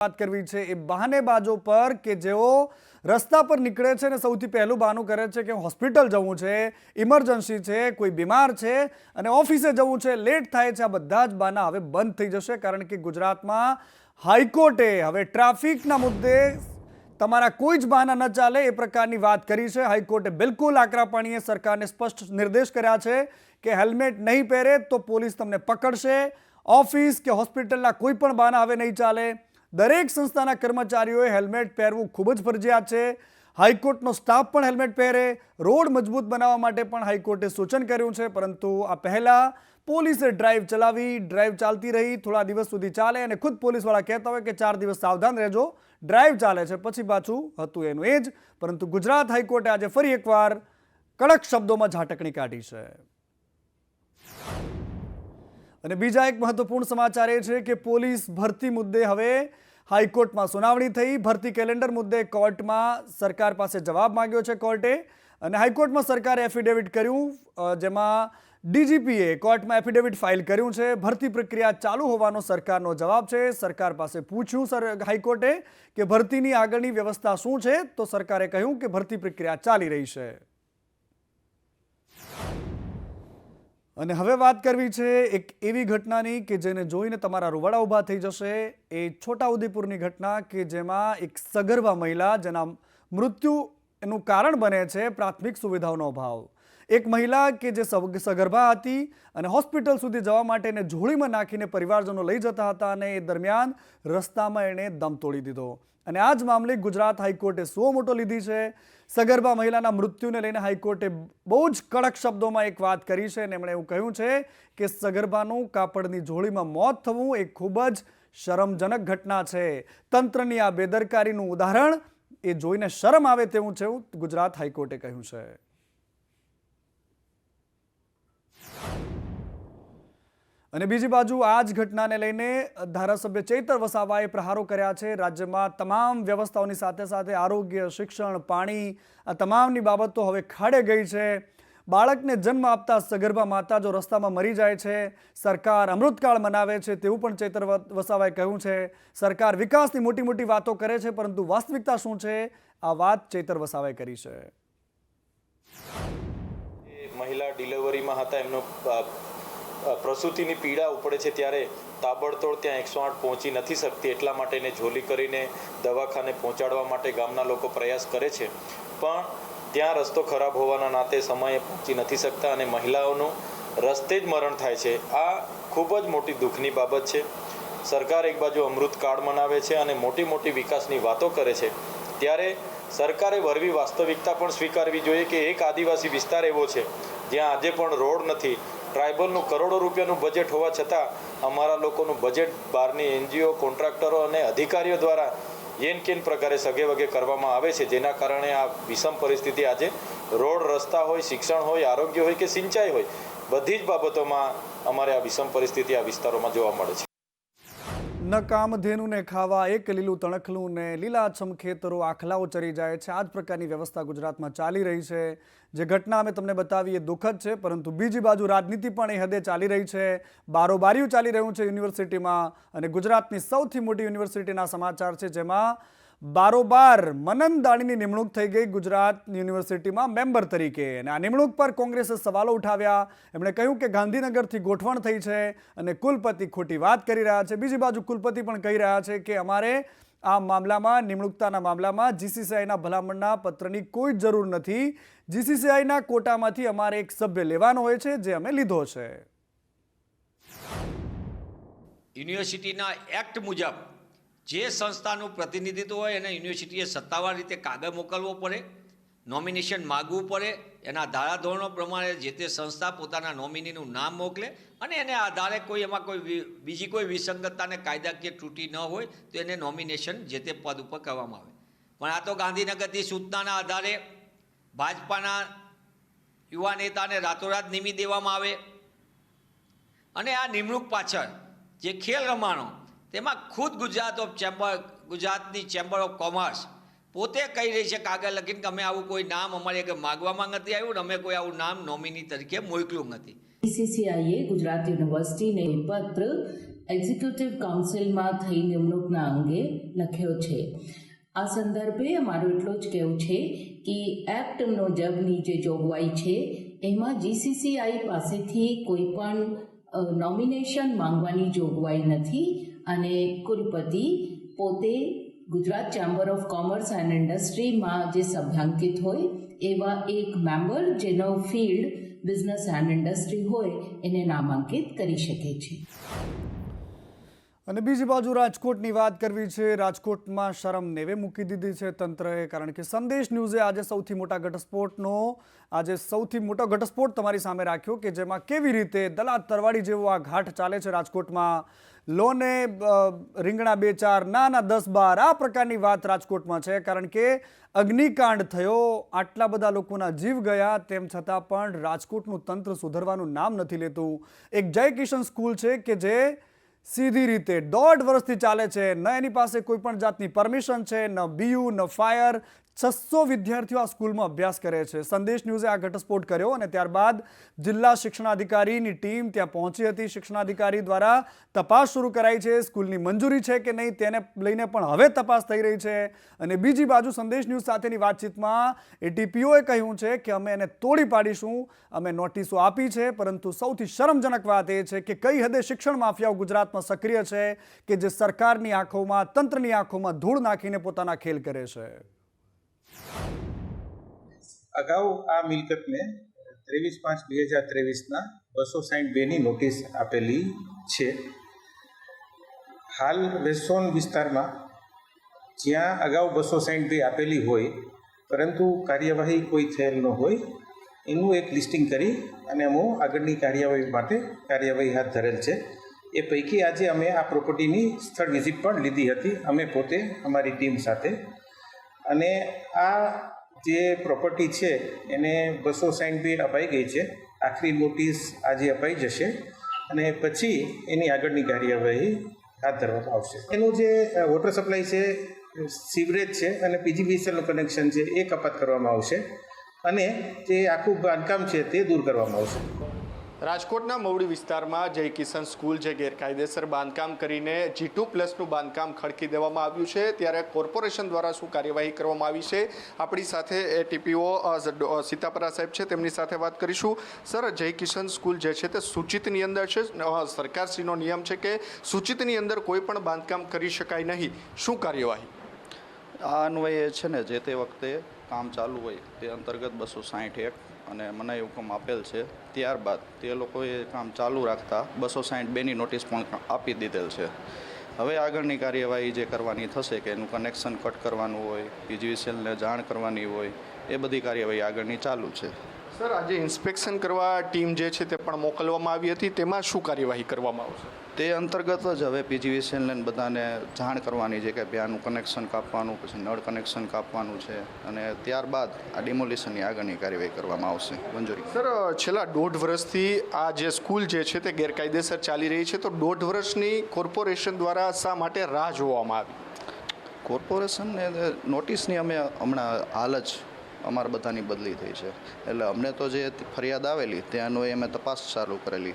વાત કરવી છે એ બહાનેબાજો પર કે જેઓ રસ્તા પર નીકળે છે અને સૌથી પહેલું બહાનું કરે છે કે હોસ્પિટલ જવું છે, ઇમરજન્સી છે, કોઈ બીમાર છે અને ઓફિસે જવું છે, લેટ થાય છે। આ બધા જ બહાના હવે બંધ થઈ જશે, કારણ કે ગુજરાતમાં હાઈકોર્ટે હવે ટ્રાફિકના મુદ્દે તમારા કોઈ જ બહાના ન ચાલે એ પ્રકારની વાત કરી છે। હાઈકોર્ટે બિલકુલ આકરા પાણીએ સરકારને સ્પષ્ટ નિર્દેશ કર્યા છે કે હેલ્મેટ નહીં પહેરે તો પોલીસ તમને પકડશે। ઓફિસ કે હોસ્પિટલના કોઈ પણ બહાના હવે નહીં ચાલે। દરેક સંસ્થાના કર્મચારીઓએ હેલ્મેટ પહેરવું ખૂબ જ ફરજિયાત છે। હાઈકોર્ટનો સ્ટાફ પણ હેલ્મેટ પહેરે। રોડ મજબૂત બનાવવા માટે પણ હાઈકોર્ટે સૂચન કર્યું છે, પરંતુ આ પહેલા પોલીસે ડ્રાઈવ ચલાવી, ડ્રાઈવ ચાલતી રહી, થોડા દિવસ સુધી ચાલે અને ખુદ પોલીસવાળા કહેતા હોય કે 4 દિવસ સાવધાન રહેજો, ડ્રાઈવ ચાલે છે, પછી પાછું હતું એનું એ જ। પરંતુ ગુજરાત હાઈકોર્ટે આજે ફરી એકવાર કડક શબ્દોમાં ઝાટકણી કાઢી છે। અને બીજા એક મહત્વપૂર્ણ સમાચાર એ છે કે પોલીસ ભરતી મુદ્દે હવે હાઈકોર્ટમાં સુનાવણી થઈ। ભરતી કેલેન્ડર મુદ્દે કોર્ટમાં સરકાર પાસે જવાબ માંગ્યો છે કોર્ટે, અને હાઈકોર્ટમાં સરકારે એફિડેવિટ કર્યું, જેમાં ડીજીપીએ કોર્ટમાં એફિડેવિટ ફાઇલ કર્યું છે। ભરતી પ્રક્રિયા ચાલુ હોવાનો સરકારનો જવાબ છે। સરકાર પાસે પૂછ્યું હાઈકોર્ટે કે ભરતીની આગળની વ્યવસ્થા શું છે, તો સરકારે કહ્યું કે ભરતી પ્રક્રિયા ચાલી રહી છે। અને હવે વાત કરવી છે એક એવી ઘટનાની કે જેને જોઈને તમારા રૂવાડા ઊભા થઈ જશે। એ છોટાઉદેપુરની ઘટના કે જેમાં એક સગર્ભા મહિલા, જેના મૃત્યુ એનું કારણ બને છે પ્રાથમિક સુવિધાઓનો અભાવ। એક મહિલા કે જે સગર્ભા હતી અને હોસ્પિટલ સુધી જવા માટે એને ઝોળીમાં નાખીને પરિવારજનો લઈ જતા હતા, અને એ દરમિયાન રસ્તામાં એણે દમ તોડી દીધો। અને આ જ મામલે ગુજરાત હાઈકોર્ટે સો મોટો લીધી છે। સગર્ભા મહિલાના મૃત્યુને લઈને હાઈકોર્ટે બહુ જ કડક શબ્દોમાં એક વાત કરી છે, અને એમણે એવું કહ્યું છે કે સગર્ભાનું કાપડની ઝોળીમાં મોત થવું એ ખૂબ જ શરમજનક ઘટના છે। તંત્રની આ બેદરકારીનું ઉદાહરણ એ જોઈને શરમ આવે તેવું છે, ગુજરાત હાઈકોર્ટે કહ્યું છે। અને બીજી બાજુ આ જ ઘટનાને લઈને ધારાસભ્ય ચૈતર વસાવાએ પ્રહારો કર્યા છે। રાજ્યમાં તમામ વ્યવસ્થાઓની સાથે સાથે આરોગ્ય, શિક્ષણ, પાણી, આ તમામની બાબતો હવે ખાડે ગઈ છે। બાળકને જન્મ આપતા સગર્ભા માતા જો રસ્તામાં મરી જાય છે, સરકાર અમૃતકાળ મનાવે છે તેવું પણ ચૈતર વસાવાએ કહ્યું છે। સરકાર વિકાસની મોટી મોટી વાતો કરે છે, પરંતુ વાસ્તવિકતા શું છે, આ વાત ચૈતર વસાવાએ કરી છે। મહિલા ડિલિવરીમાં હતા, એમનો પ્રસૂતિની પીડા ઉપડે છે ત્યારે તાબડતોડ ત્યાં 108 પહોંચી નથી શકતી, એટલા માટે એને ઝોલી કરીને દવાખાને પહોંચાડવા માટે ગામના લોકો પ્રયાસ કરે છે, પણ ત્યાં રસ્તો ખરાબ હોવાના નાતે સમયે પહોંચી નથી શકતા અને મહિલાઓનું રસ્તે જ મરણ થાય છે। આ ખૂબ જ મોટી દુઃખની બાબત છે। સરકાર એક બાજુ અમૃતકાળ મનાવે છે અને મોટી મોટી વિકાસની વાતો કરે છે, ત્યારે સરકારે વરવી વાસ્તવિકતા પણ સ્વીકારવી જોઈએ કે એક આદિવાસી વિસ્તાર એવો છે જ્યાં આજે પણ રોડ નથી। ટ્રાઇબલનું કરોડો રૂપિયાનું બજેટ હોવા છતાં અમારા લોકોનું બજેટ બહારની એનજીઓ, કોન્ટ્રાક્ટરો અને અધિકારીઓ દ્વારા યેન કેન પ્રકારે સગે વગે કરવામાં આવે છે, જેના કારણે આ વિષમ પરિસ્થિતિ આજે રોડ, રસ્તા હોય, શિક્ષણ હોય, આરોગ્ય હોય કે સિંચાઈ હોય, બધી જ બાબતોમાં અમારે આ વિષમ પરિસ્થિતિ આ વિસ્તારોમાં જોવા મળે છે। ન કામધેનુને ખાવા એક લીલું તણખલું ને લીલાછમ ખેતરો આખલાઓ ચરી જાય છે, આ જ પ્રકારની વ્યવસ્થા ગુજરાતમાં ચાલી રહી છે। જે ઘટના અમે તમને બતાવી એ દુઃખદ છે, પરંતુ બીજી બાજુ રાજનીતિ પણ એ હદે ચાલી રહી છે। બારોબારીઓ ચાલી રહ્યું છે યુનિવર્સિટીમાં, અને ગુજરાતની સૌથી મોટી યુનિવર્સિટીના સમાચાર છે, જેમાં બારોબાર મનન દાણીની નિમણૂક થઈ ગઈ ગુજરાત યુનિવર્સિટીમાં મેમ્બર તરીકે, અને આ નિમણૂક પર કોંગ્રેસે સવાલો ઉઠાવ્યા। એમણે કહ્યું કે ગાંધીનગરથી ગોઠવણ થઈ છે અને કુલપતિ ખોટી વાત કરી રહ્યા છે। બીજી બાજુ કુલપતિ પણ કહી રહ્યા છે કે અમારે આ મામલામાં, નિમણૂકતાના મામલામાં જીસીસીઆઈના ભલામણના પત્રની કોઈ જરૂર નથી। જીસીસીઆઈના કોટામાંથી અમારે એક સભ્ય લેવાનો હોય છે, જે અમે લીધો છે। યુનિવર્સિટીના એક્ટ મુજબ જે સંસ્થાનું પ્રતિનિધિત્વ હોય એને યુનિવર્સિટીએ સત્તાવાર રીતે કાગળ મોકલવો પડે, નોમિનેશન માગવું પડે, એના ધારાધોરણો પ્રમાણે જે તે સંસ્થા પોતાના નોમિનીનું નામ મોકલે, અને એને આધારે કોઈ એમાં કોઈ બીજી કોઈ વિસંગતતાને કાયદાકીય ત્રુટિ ન હોય તો એને નોમિનેશન જે તે પદ ઉપર કરવામાં આવે। પણ આ તો ગાંધીનગરથી સૂચનાના આધારે ભાજપાના યુવા નેતાને રાતોરાત નિમી દેવામાં આવે, અને આ નિમણૂક પાછળ જે ખેલ રમાણો, તેમાં ખુદ ગુજરાતની ચેમ્બર ઓફ કોમર્સ પોતે કહી રહી છે કાગળ લખીને કે અમે આવું કોઈ નામ અમારે માગવામાં નથી આવ્યું, અમે કોઈ આવું નામ નોમિની તરીકે મોકલ્યું નથી। બીસીસીઆઈએ ગુજરાત યુનિવર્સિટીને પત્ર એક્ઝિક્યુટિવ કાઉન્સિલમાં થઈ નિમણૂકના અંગે લખ્યો છે. આ સંદર્ભે અમારું એટલું જ કહેવું છે કે એક્ટ મુજબની જે જોગવાઈ છે એમાં જીસીસીઆઈ પાસેથી કોઈ પણ નોમિનેશન માંગવાની જોગવાઈ નથી અને કુલપતિ પોતે Gujarat chamber of commerce and ઇન્ડસ્ટ્રીમાં જે સભ્યાંકિત હોય એવા એક મેમ્બર જેનો ફિલ્ડ બિઝનેસ એન્ડ ઇન્ડસ્ટ્રી હોય એને નામાંકિત કરી શકે છે. અને બીજી બાજુ રાજકોટની વાત કરવી છે. રાજકોટમાં શરમ નેવે મૂકી દીધી છે તંત્રએ, કારણ કે સંદેશ ન્યૂઝે આજે સૌથી મોટો ઘટસ્ફોટ તમારી સામે રાખ્યો કે જેમાં કેવી રીતે દલાત તરવાડી જેવો આ ઘાટ ચાલે છે રાજકોટમાં. લોને રીંગણા 2-4 ના 10-12 આ પ્રકારની વાત રાજકોટમાં છે, કારણ કે અગ્નિકાંડ થયો, આટલા બધા લોકોના જીવ ગયા, તેમ છતાં પણ રાજકોટનું તંત્ર સુધરવાનું નામ નથી લેતું. એક જય કિશન સ્કૂલ છે કે જે સીધી રીતે 1.5 વર્ષથી ચાલે છે, ન એની પાસે કોઈ પણ જાતની પરમિશન છે, ન બીયુ, ન ફાયર. 600 વિદ્યાર્થીઓ આ સ્કૂલમાં અભ્યાસ કરે છે. સંદેશ ન્યૂઝે આ ઘટસ્ફોટ કર્યો અને ત્યારબાદ જિલ્લા શિક્ષણાધિકારીની ટીમ ત્યાં પહોંચી હતી. શિક્ષણાધિકારી દ્વારા તપાસ શરૂ કરાઈ છે. સ્કૂલની મંજૂરી છે કે નહીં તેને લઈને પણ હવે તપાસ થઈ રહી છે. અને બીજી બાજુ સંદેશ ન્યૂઝ સાથેની વાતચીતમાં એટીપીઓએ કહ્યું છે કે અમે એને તોડી પાડીશું, અમે નોટિસો આપી છે, પરંતુ સૌથી શરમજનક વાત એ છે કે કઈ હદે શિક્ષણ માફિયાઓ ગુજરાતમાં સક્રિય છે કે જે સરકારની આંખોમાં, તંત્રની આંખોમાં ધૂળ નાખીને પોતાના ખેલ કરે છે. અગાઉ આ મિલકતને 23/5/2023ના 262ની નોટિસ આપેલી છે. હાલ વેસ્ટ વિસ્તારમાં જ્યાં અગાઉ 262 આપેલી હોય પરંતુ કાર્યવાહી કોઈ થયેલ ન હોય એનું એક લિસ્ટિંગ કરી અને અમે આગળની કાર્યવાહી માટે કાર્યવાહી હાથ ધરેલ છે. એ પૈકી આજે અમે આ પ્રોપર્ટીની સ્થળ વિઝિટ પણ લીધી હતી, અમે પોતે અમારી ટીમ સાથે. અને આ જે પ્રોપર્ટી છે એને 262 અપાઈ ગઈ છે. આખરી નોટિસ આજે અપાઈ જશે અને પછી એની આગળની કાર્યવાહી હાથ ધરવામાં આવશે. એનું જે વોટર સપ્લાય છે, સીવરેજ છે અને પીજીવીસીએલનું કનેક્શન છે એ કપાત કરવામાં આવશે અને જે આખું બાંધકામ છે તે દૂર કરવામાં આવશે. રાજકોટના મવડી વિસ્તારમાં જય કિશન સ્કૂલ જે ગેરકાયદેસર બાંધકામ કરીને G2+નું બાંધકામ ખડકી દેવામાં આવ્યું છે, ત્યારે કોર્પોરેશન દ્વારા શું કાર્યવાહી કરવામાં આવી છે, આપણી સાથે ટીપીઓ સીતાપરા સાહેબ છે, તેમની સાથે વાત કરીશું. સર, જય કિશન સ્કૂલ જે છે તે સૂચિતની અંદર છે, સરકારશ્રીનો નિયમ છે કે સૂચિતની અંદર કોઈ પણ બાંધકામ કરી શકાય નહીં, શું કાર્યવાહી? આ અન્વયે છે ને જે તે વખતે કામ ચાલુ હોય તે અંતર્ગત 261 અને મનાઈ હુકમ આપેલ છે. ત્યારબાદ તે લોકોએ કામ ચાલુ રાખતા 262ની નોટિસ પણ આપી દીધેલ છે. હવે આગળની કાર્યવાહી જે કરવાની થશે કે એનું કનેક્શન કટ કરવાનું હોય, પીજીવીસીએલને જાણ કરવાની હોય, એ બધી કાર્યવાહી આગળની ચાલુ છે. સર, આજે ઇન્સ્પેક્શન કરવા ટીમ જે છે તે પણ મોકલવામાં આવી હતી, તેમાં શું કાર્યવાહી કરવામાં આવશે? તે અંતર્ગત જ હવે પીજીવીસીએલને બધાને જાણ કરવાની છે કે ભાઈ આનું કનેક્શન કાપવાનું, પછી નળ કનેક્શન કાપવાનું છે અને ત્યારબાદ આ ડિમોલિશનની આગળની કાર્યવાહી કરવામાં આવશે. મંજૂરી. સર, છેલ્લા 1.5 વર્ષથી આ જે સ્કૂલ જે છે તે ગેરકાયદેસર ચાલી રહી છે, તો 1.5 વર્ષની કોર્પોરેશન દ્વારા શા માટે રાહ જોવામાં આવી? કોર્પોરેશનને નોટિસની અમે હમણાં હાલ જ અમારા બધાની બદલી થઈ છે, એટલે અમને તો જે ફરિયાદ આવેલી ત્યાંનો અમે તપાસ ચાલુ કરેલી.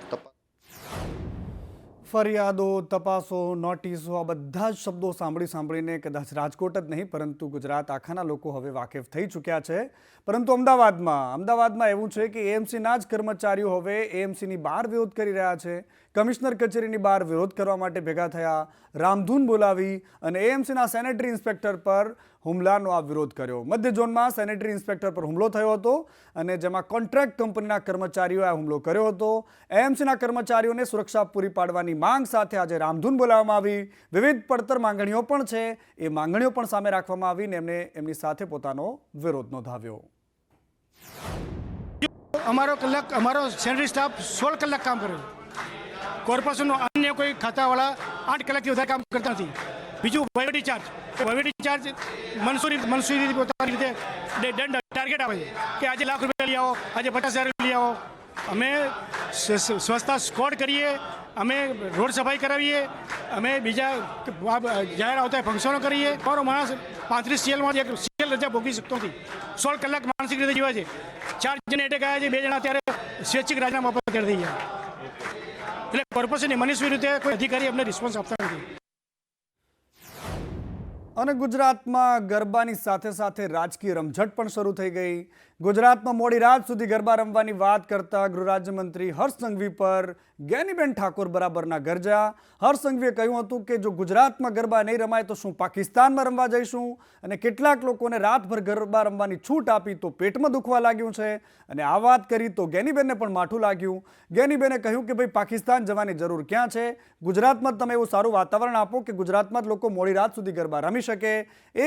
ફરિયાદો, તપાસો, નોટિસો, આ બધા જ શબ્દો સાંભળીને કદાચ રાજકોટ જ નહીં પરંતુ ગુજરાત આખાના લોકો હવે વાકેફ થઈ ચૂક્યા છે. પરંતુ અમદાવાદમાં એવું છે કે એએમસીના જ કર્મચારીઓ હવે એએમસીની બહાર વિરોધ કરી રહ્યા છે. કમિશનર કચેરીની બહાર વિરોધ કરવા માટે ભેગા થયા, રામધૂન બોલાવી અને એએમસીના સેનેટરી ઇન્સ્પેક્ટર પર હુમલાનો આ વિરોધ કર્યો. મધ્ય ઝોનમાં સેનેટરી ઇન્સ્પેક્ટર પર હુમલો થયો હતો અને જેમાં કોન્ટ્રાક્ટ કંપનીના કર્મચારીઓએ આ હુમલો કર્યો હતો. એએમસીના કર્મચારીઓને સુરક્ષા પૂરી પાડવાની માંગ સાથે આજે રામધૂન બોલાવવામાં આવી. વિવિધ પડતર માંગણીઓ પણ છે, એ માંગણીઓ પણ સામે રાખવામાં આવીને એમની સાથે પોતાનો વિરોધ નોંધાવ્યો. અમારો સેનેટરી સ્ટાફ 16 કલાક કામ કરે. કોર્પોરેશનનો અન્ય કોઈ ખાતાવાળા 8 કલાકથી વધારે કામ કરતા નથી. બીજું વહીવટી ચાર્જ મનસૂરી પોતાની રીતે દંડ ટાર્ગેટ આવે છે કે આજે ₹1,00,000 લઈ આવો, આજે 50,000 લઈ આવો. અમે સ્વચ્છતા સ્કોડ કરીએ, અમે રોડ સફાઈ કરાવીએ, અમે બીજા જાહેર આવતા ફંક્શનો કરીએ. અમારો માણસ 35 CLમાં એક CL રજા ભોગવી શકતો નથી. 16 કલાક માનસિક રીતે જીવે છે. 4 જણ એટેક આવ્યા છે, 2 જણા અત્યારે સ્વૈચ્છિક રાજીનામા પર થઈ ગયા. એટલે કોર્પોરેશનની મનસ્વી રીતે કોઈ અધિકારી અમને રિસ્પોન્સ આપતા નથી. અને ગુજરાતમાં ગરબાની સાથે સાથે રાજકીય રમઝટ પણ શરૂ થઈ ગઈ. ગુજરાતમાં મોડી રાત સુધી ગરબા રમવાની વાત કરતા ગૃહ રાજ્યમંત્રી હર્ષ સંઘવી પર જ્ઞાનીબેન ઠાકોર બરાબરના ગરજા. હર્ષ સંઘવીએ કહ્યું હતું કે જો ગુજરાતમાં ગરબા નહીં રમાય તો શું પાકિસ્તાનમાં રમવા જઈશું? અને કેટલાક લોકોને રાતભર ગરબા રમવાની છૂટ આપી તો પેટમાં દુખવા લાગ્યું છે. અને આ વાત કરી તો જ્ઞાનીબેનને પણ માઠું લાગ્યું. જ્ઞાનીબેને કહ્યું કે ભાઈ પાકિસ્તાન જવાની જરૂર ક્યાં છે? ગુજરાતમાં તમે એવું સારું વાતાવરણ આપો કે ગુજરાતમાં જ લોકો મોડી રાત સુધી ગરબા રમી શકે.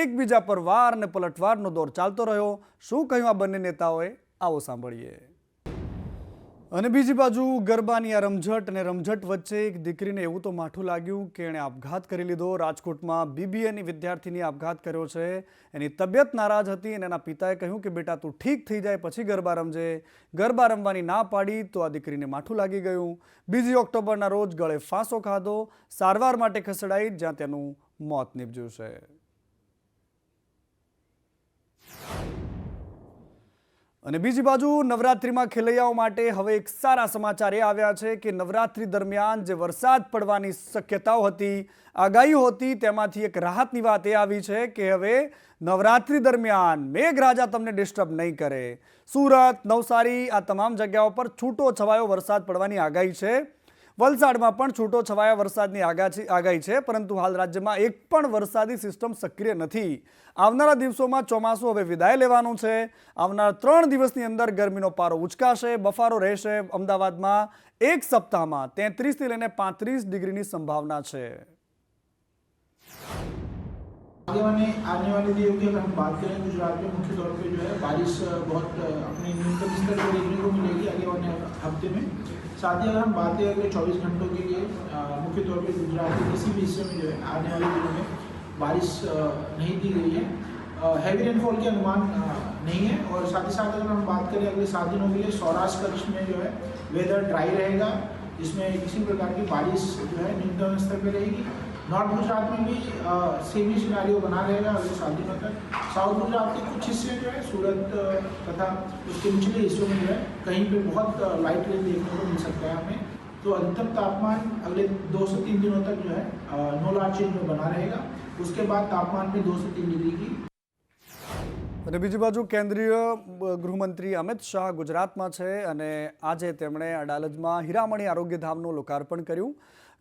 એકબીજા પર વાર અને પલટવારનો દોર ચાલતો રહ્યો. શું કહ્યું આ બંને નેતાઓએ? આવો સાંભળીએ. અને બીજી બાજુ ગરબાની આ રમઝટ અને રમઝટ વચ્ચે એક દીકરીને એવું તો માઠું લાગ્યું કે એણે આપઘાત કરી લીધો. રાજકોટમાં BBAની વિદ્યાર્થીની આપઘાત કર્યો છે. એની તબિયત નારાજ હતી અને એના પિતાએ કહ્યું કે બેટા તું ઠીક થઈ જાય પછી ગરબા રમજે. ગરબા રમવાની ના પાડી તો આ દીકરીને માઠું લાગી ગયું. 2 ઓક્ટોબરના રોજ ગળે ફાંસો ખાધો. સારવાર માટે ખસેડાઈ જ્યાં તેનું મોત નીપજ્યું છે. અને બીજી બાજુ નવરાત્રિમાં ખેલૈયાઓ માટે હવે એક સારા સમાચાર એ આવ્યા છે કે નવરાત્રિ દરમિયાન જે વરસાદ પડવાની શક્યતાઓ હતી, આગાહીઓ હતી, તેમાંથી એક રાહતની વાત એ આવી છે કે હવે નવરાત્રિ દરમિયાન મેઘરાજા તમને ડિસ્ટર્બ નહીં કરે. સુરત, નવસારી આ તમામ જગ્યાઓ પર છૂટો છવાયો વરસાદ પડવાની આગાહી છે. વલસાડમાં પણ છૂટો છવાયા વરસાદની આગાહી છે, પરંતુ હાલ રાજ્યમાં એક પણ વરસાદી સિસ્ટમ સક્રિય નથી. આવનારા દિવસોમાં ચોમાસું હવે વિદાય લેવાનું છે. આવનારા 3 દિવસની અંદર ગરમીનો પારો ઉચકાશે, બફારો રહેશે. અમદાવાદમાં એક સપ્તાહમાં 33 થી લઈને 35 ડિગ્રીની સંભાવના છે. आने वाले दिनों की अगर हम बात करें गुजरात में मुख्य तौर पे जो है बारिश बहुत अपने न्यूनतम स्तर पर देखने को मिलेगी आगे वाले हफ्ते में. साथ ही अगर हम बात करें अगले 24 घंटों के लिए मुख्य तौर पे गुजरात के किसी भी हिस्से में जो है आने वाले दिनों में बारिश नहीं दी गई है. हैवी रेनफॉल के अनुमान नहीं है. और साथ ही साथ अगर हम बात करें अगले 7 दिनों के लिए सौराष्ट्र कच्छ में जो है वेदर ड्राई रहेगा, जिसमें किसी प्रकार की बारिश जो है न्यूनतम स्तर पर रहेगी. नॉर्थ गुजरात में भी सेम ही सिनारियो बना रहेगा अगले 7 दिनों तक. साउथ गुजरात के कुछ हिस्से जो है सूरत तथा उसके निचले हिस्सों में जो है कहीं पे बहुत लाइट रेन देखने को मिल सकता है हमें. तो अधिकतम तापमान अगले 2 से 3 दिनों तक जो है नो लार्ज चेंज में बना रहेगा. उसके बाद तापमान में 2 से 3 डिग्री की. અને બીજી બાજુ કેન્દ્રીય ગૃહમંત્રી અમિત શાહ ગુજરાતમાં છે અને આજે તેમણે અડાલજમાં હીરામણી આરોગ્ય ધામનું લોકાર્પણ કર્યું.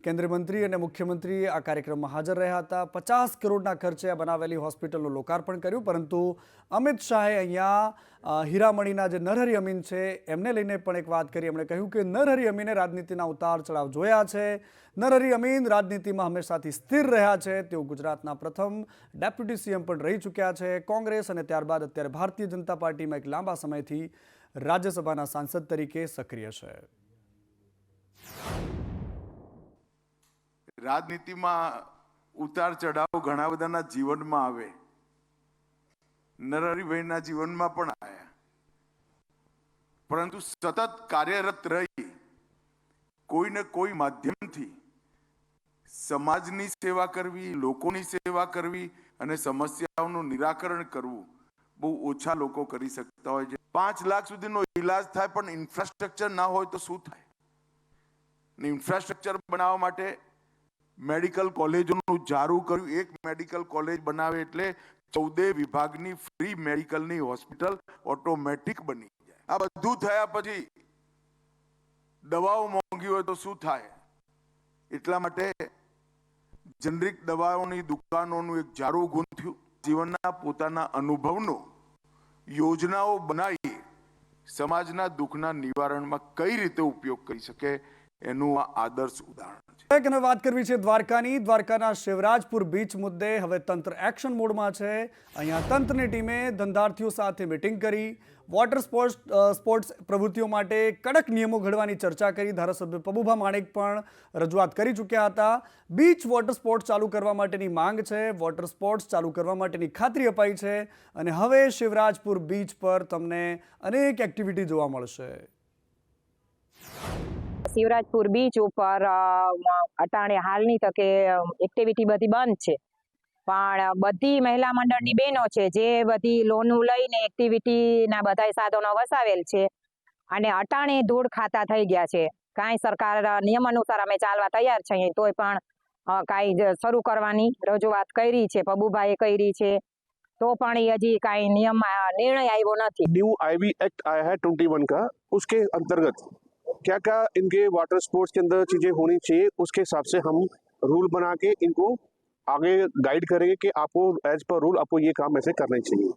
કેન્દ્રીય મંત્રી અને મુખ્યમંત્રી આ કાર્યક્રમમાં હાજર રહ્યા હતા. 50 કરોડના ખર્ચે આ બનાવેલી હોસ્પિટલનું લોકાર્પણ કર્યું, પરંતુ અમિત શાહે અહીંયા હીરામણીના જે નરહરી અમીન છે એમને લઈને પણ એક વાત કરી. એમણે કહ્યું કે નરહરી અમીને રાજનીતિના ઉતાર ચઢાવ જોયા છે. નરહરી અમીન રાજનીતિમાં હંમેશાથી સ્થિર રહ્યા છે. તેઓ ગુજરાતના પ્રથમ ડેપ્યુટી CM પણ રહી ચૂક્યા છે. કોંગ્રેસ અને ત્યારબાદ અત્યારે ભારતીય જનતા પાર્ટીમાં એક લાંબા સમયથી રાજ્યસભાના સાંસદ તરીકે સક્રિય છે. રાજનીતિમાં ઉતાર ચઢાવ ઘણા બધાના જીવનમાં આવે. નરહરીભાઈના જીવનમાં પણ આવ્યા, પરંતુ સતત કાર્યરત રહી કોઈને કોઈ માધ્યમથી સમાજની સેવા કરવી, લોકોની સેવા કરવી અને સમસ્યાઓનું નિરાકરણ કરવું બહુ ઓછા લોકો કરી શકતા હોય છે. 5 લાખ સુધીનો ઈલાજ થાય પણ ઇન્ફ્રાસ્ટ્રક્ચર ના હોય તો શું થાય? ઇન્ફ્રાસ્ટ્રક્ચર બનાવવા માટે મેડિકલ કોલેજોનું જારું કર્યું. એક મેડિકલ કોલેજ બનાવે એટલે 14 વિભાગની ફ્રી મેડિકલની હોસ્પિટલ ઓટોમેટિક બની જાય. આ બધું થયા પછી દવાઓ મોંઘી હોય તો શું થાય? એટલા માટે જનરિક દવાઓની દુકાનોનું એક જારું ગૂંથ્યું. જીવનના પોતાના અનુભવનો યોજનાઓ બનાવી સમાજના દુઃખના નિવારણમાં કઈ રીતે ઉપયોગ કરી શકે એનું આ આદર્શ ઉદાહરણ છે. અને વાત કરવી છે દ્વારકાની. દ્વારકાના શિવરાજપુર બીચ મુદ્દે હવે તંત્ર એક્શન મોડમાં છે. અહીંયા તંત્રની ટીમે ધંધાર્થીઓ સાથે મીટિંગ કરી. વોટર સ્પોર્ટ્સ પ્રવૃત્તિઓ માટે કડક નિયમો ઘડવાની ચર્ચા કરી. ધારાસભ્ય પબુભા માણેક પણ રજૂઆત કરી ચૂક્યા હતા. બીચ વોટર સ્પોર્ટ્સ ચાલુ કરવા માટેની માંગ છે. વોટર સ્પોર્ટ્સ ચાલુ કરવા માટેની ખાતરી અપાઈ છે. અને હવે શિવરાજપુર બીચ પર તમને અનેક એક્ટિવિટી જોવા મળશે. શિવરાજપુર બીચ ઉપર અટાણે હાલની તકે એક્ટિવિટી બધી બંધ છે, પણ બધી મહિલા મંડળની બહેનો છે જે બધી લોનું લઈને એક્ટિવિટીના બધા સાધનો વસાવેલ છે અને અટાણે ધૂળ ખાતા થઈ ગયા છે. કાંઈ સરકાર નિયમ અનુસાર અમે ચાલવા તૈયાર છીએ, તોય પણ કાંઈ શરૂ કરવાની રજૂઆત કરી છે, પબુભાઈએ કરી છે, तो પણ એ હજી કાંઈ નિર્ણય આવ્યો નથી। न्यू आईवी एक्ट आया है 21 का, उसके अंतर्गत क्या क्या इनके वाटर स्पोर्ट्स के अंदर चीजें होनी चाहिए, उसके हिसाब से हम रूल बना के इनको आगे गाइड करेंगे कि आपको एज पर रूल आपको ये काम ऐसे करना चाहिए,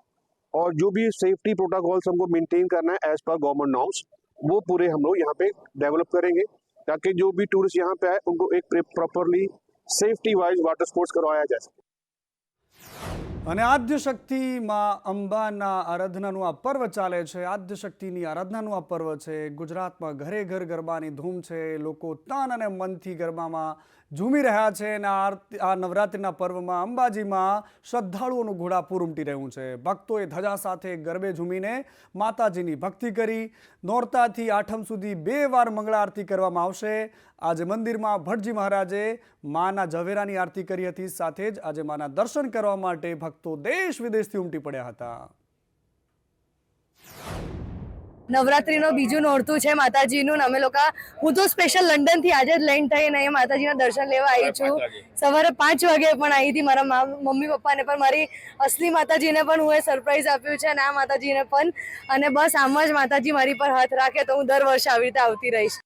और जो भी सेफ्टी प्रोटोकॉल्स हमको मेंटेन करना है एज पर गवर्नमेंट नॉर्म्स, वो पूरे हम लोग यहाँ पे डेवलप करेंगे, ताकि जो भी टूरिस्ट यहाँ पे आए उनको एक properly safety wise water sports करवाया जा सके। અને આદ્યશક્તિ માં અંબાના આરાધનાનું આ પર્વ ચાલે છે। આદ્યશક્તિની આરાધનાનું આ પર્વ છે। ગુજરાતમાં ઘરે ઘર ગરબાની ધૂમ છે। લોકો તન અને મનથી ગરબામાં ઝૂમી રહ્યા છે અને આ નવરાત્રિના પર્વમાં અંબાજીમાં શ્રદ્ધાળુઓનું ઘોડાપૂર ઉમટી રહ્યું છે। ભક્તોએ ધજા સાથે ગરબે ઝૂમીને માતાજીની ભક્તિ કરી। નોરતાથી આઠમ સુધી 2 વાર મંગળા આરતી કરવામાં આવશે। આજે મંદિરમાં ભટજી મહારાજે માના ઝવેરાની આરતી કરી હતી। સાથે જ આજે માના દર્શન કરવા માટે ભક્તો દેશ વિદેશથી ઉમટી પડ્યા હતા। નવરાત્રીનો બીજું નોરતું છે માતાજીનું, અમે લોકો હું તો સ્પેશિયલ લંડનથી આજે જ લઈને થઈને અહીંયા માતાજીના દર્શન લેવા આવી છું। સવારે 5 વાગે પણ આવી હતી મારા મમ્મી પપ્પાને પણ, મારી અસલી માતાજીને પણ હું સરપ્રાઈઝ આપ્યું છે અને આ માતાજીને પણ, અને બસ આમ જ માતાજી મારી પર હાથ રાખે તો હું દર વર્ષે આવી રીતે આવતી રહીશ।